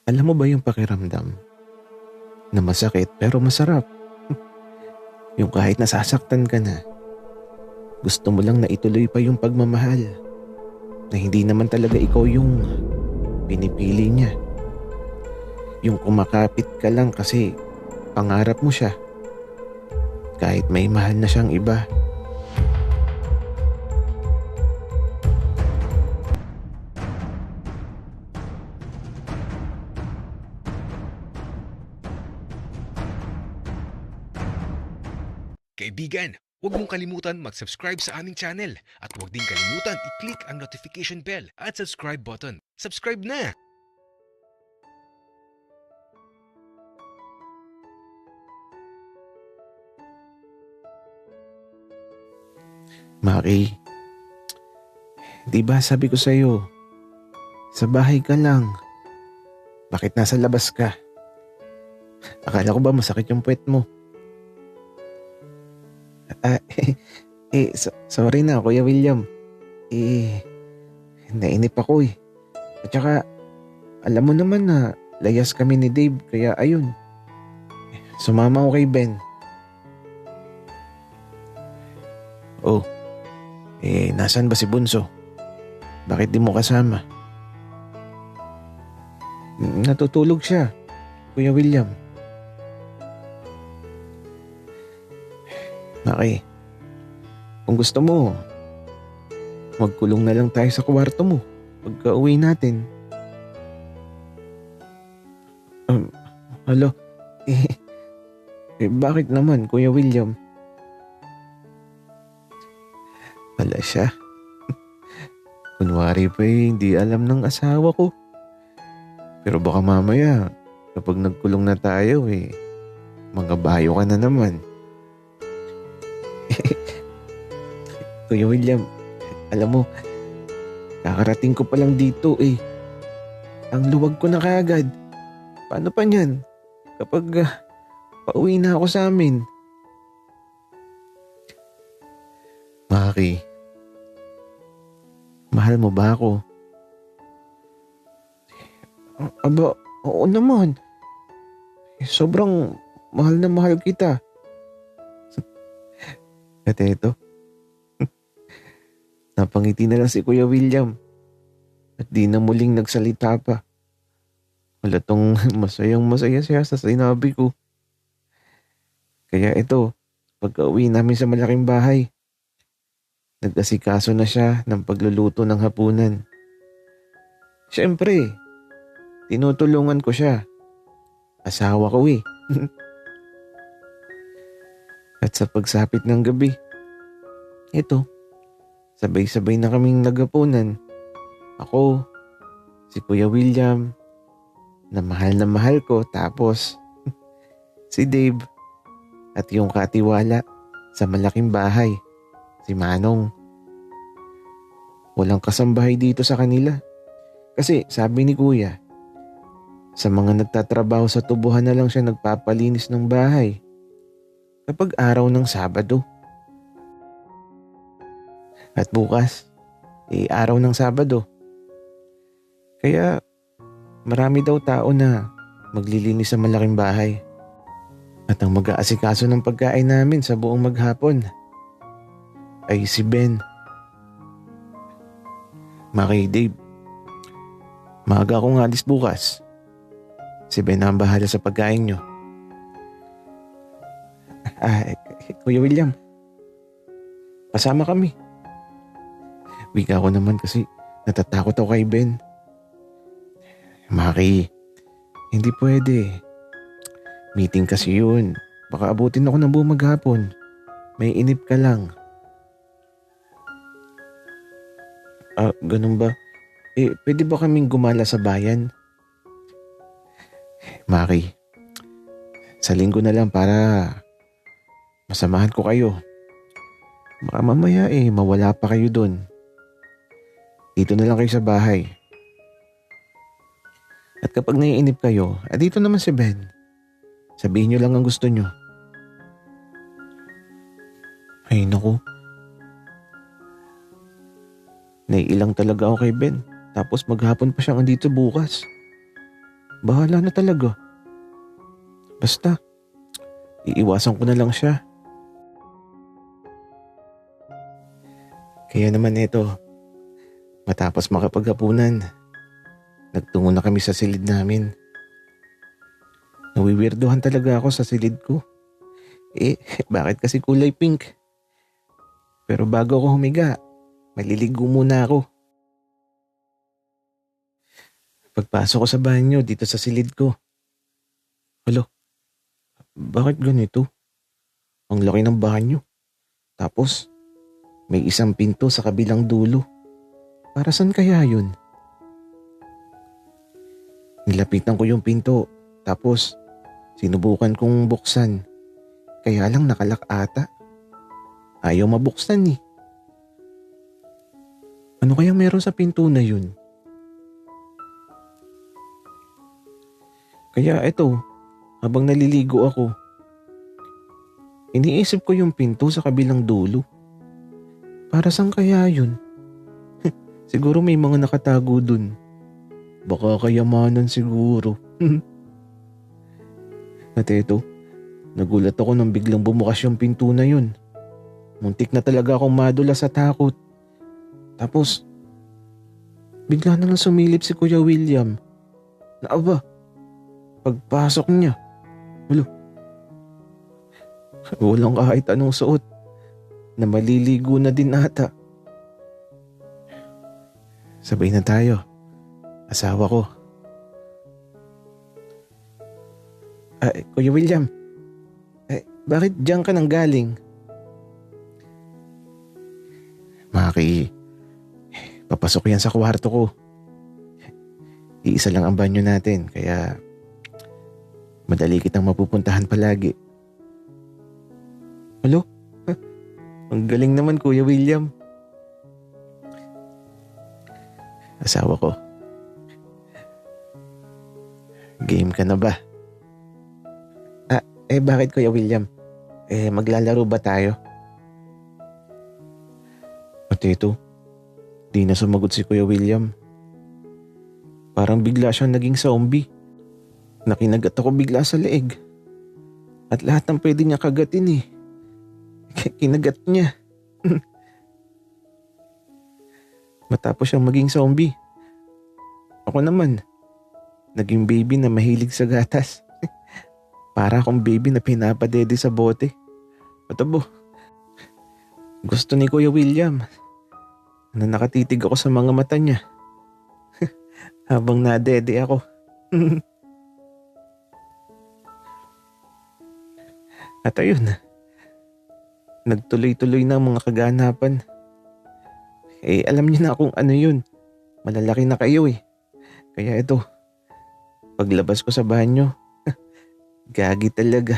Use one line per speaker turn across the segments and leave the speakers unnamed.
Alam mo ba yung pakiramdam na masakit pero masarap? Yung kahit nasasaktan ka na, gusto mo lang na ituloy pa yung pagmamahal na hindi naman talaga ikaw yung pinipili niya. Yung kumakapit ka lang kasi pangarap mo siya kahit may mahal na siyang iba.
Kaibigan, huwag mong kalimutan mag-subscribe sa aming channel at huwag din kalimutan i-click ang notification bell at subscribe button. Subscribe na!
Maki, di ba sabi ko sa'yo, sa bahay ka lang. Bakit nasa labas ka? Akala ko ba masakit yung puwet mo? Ah, sorry na Kuya William. Eh, nainip ako eh. At saka, alam mo naman na layas kami ni Dave kaya ayun. Sumama ako kay Ben. Oh, nasan ba si Bunso? Bakit di mo kasama? Natutulog siya, Kuya William. Maki, kung gusto mo, magkulong na lang tayo sa kwarto mo pagka uwi natin. Halo, eh, bakit naman Kuya William? Wala siya. Kunwari pa hindi alam ng asawa ko. Pero baka mamaya, kapag nagkulong na tayo mga bayo ka na naman. Kuya William, alam mo, kakarating ko pa lang dito eh. Ang luwag ko na kaagad. Paano pa niyan? Kapag pauwi na ako sa amin. Maki, mahal mo ba ako? Aba, oo naman. Sobrang mahal na mahal kita. At eto, napangiti na lang si Kuya William at di na muling nagsalita pa. Wala tong masayang masaya siya sa sinabi ko. Kaya ito, pagka-uwi namin sa malaking bahay, nag-asikaso na siya ng pagluluto ng hapunan. Siyempre, tinutulungan ko siya. Asawa ko eh. At sa pagsapit ng gabi, ito, sabay-sabay na kaming naghapunan. Ako, si Kuya William, na mahal ko, tapos si Dave, at yung katiwala sa malaking bahay, si Manong. Walang kasambahay dito sa kanila. Kasi sabi ni Kuya, sa mga nagtatrabaho sa tubuhan na lang siya nagpapalinis ng bahay kapag araw ng Sabado. At bukas, araw ng Sabado. Kaya marami daw tao na maglilinis sa malaking bahay. At ang mag-aasikaso ng pagkain namin sa buong maghapon ay si Ben. Maki, Dave, maaga akong alis bukas. Si Ben ang bahala sa pagkain nyo. Kuya William, pasama kami. Wika ko naman kasi natatakot ako kay Ben. Maki, hindi pwede. Meeting kasi yun. Baka abutin ako ng buong maghapon. May inip ka lang. Ganun ba? Pwede ba kaming gumala sa bayan? Maki, sa linggo na lang para masamahan ko kayo. Baka mamaya mawala pa kayo dun. Dito na lang kayo sa bahay. At kapag naiinip kayo, dito naman si Ben. Sabihin nyo lang ang gusto nyo. Ay naku. Naiilang talaga ako kay Ben. Tapos maghapon pa siyang andito bukas. bahala na talaga. Basta, iiwasan ko na lang siya. Kaya naman ito, matapos makapaghapunan, nagtungo na kami sa silid namin. Nawiwirduhan talaga ako sa silid ko. Bakit kasi kulay pink? Pero bago ako humiga, maliligo muna ako. Pagpasok ko sa banyo dito sa silid ko. Hala, bakit ganito? Ang laki ng banyo. Tapos, may isang pinto sa kabilang dulo. Para saan kaya yun? Nilapitan ko yung pinto. Tapos, sinubukan kong buksan. Kaya lang nakalak ata. Ayaw mabuksan eh. Ano kaya meron sa pinto na yun? Kaya eto, habang naliligo ako, iniisip ko yung pinto sa kabilang dulo. Para saan kaya yun? Siguro may mga nakatago dun. Baka kayamanan siguro. At eto, nagulat ako nang biglang bumukas yung pinto na yun. Muntik na talaga akong madula sa takot. Tapos, bigla na lang sumilip si Kuya William. Na aba, pagpasok niya, walang kahit anong suot. Na maliligo na din ata. Sabay na tayo. Asawa ko. Kuya William, bakit diyan ka nang galing? Maki, papasok yan sa kwarto ko. Iisa lang ang banyo natin, kaya madali kitang mapupuntahan palagi. Hello? Ang galing naman, Kuya William. Asawa ko. Game ka na ba? Bakit Kuya William? Maglalaro ba tayo? At ito, di na sumagot si Kuya William. Parang bigla siyang naging zombie. Nakinagat ako bigla sa leeg. At lahat ng pwede niya kagatin kinagat niya. Matapos siyang maging zombie. Ako naman, naging baby na mahilig sa gatas. Para akong baby na pinapadede sa bote. Patabo. Gusto ni Kuya William na nakatitig ako sa mga mata niya habang nadede ako. At ayun, nagtuloy-tuloy na ang mga kaganapan. Alam niyo na kung ano yun. Malalaki na kayo Kaya ito, paglabas ko sa banyo, gagi talaga.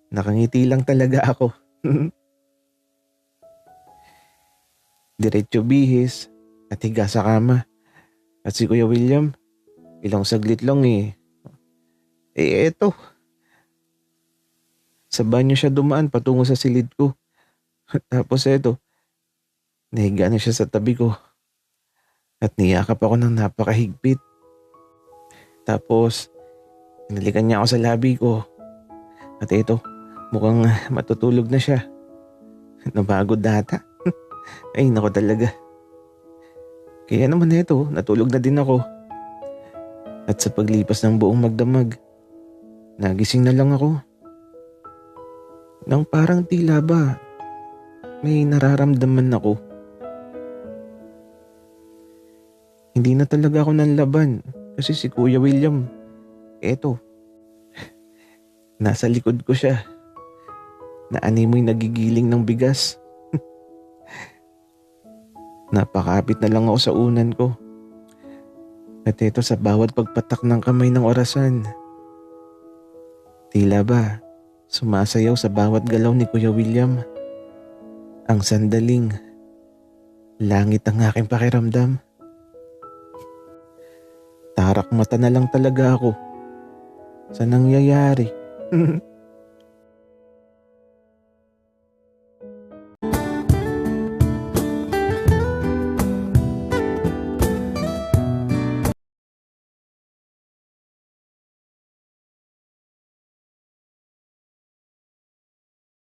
Nakangiti lang talaga ako. Diretso bihis at higa sa kama. At si Kuya William, ilang saglit lang eto. Sa banyo siya dumaan patungo sa silid ko. Tapos eto, nahiga na siya sa tabi ko. At niyakap ako ng napakahigpit. Tapos, hinalikan niya ako sa labi ko. At eto, mukhang matutulog na siya. Napagod data. Ay nako talaga. Kaya naman eto, natulog na din ako. At sa paglipas ng buong magdamag, nagising na lang ako. Nang parang tila ba, may nararamdaman ako. Hindi na talaga ako nanlaban kasi si Kuya William, eto, nasa likod ko siya. Naanimoy nagigiling ng bigas. Napakapit na lang ako sa unan ko. At ito sa bawat pagpatak ng kamay ng orasan. Tila ba, sumasayaw sa bawat galaw ni Kuya William. Ang sandaling, langit ang aking pakiramdam. Tarak mata na lang talaga ako sa nangyayari.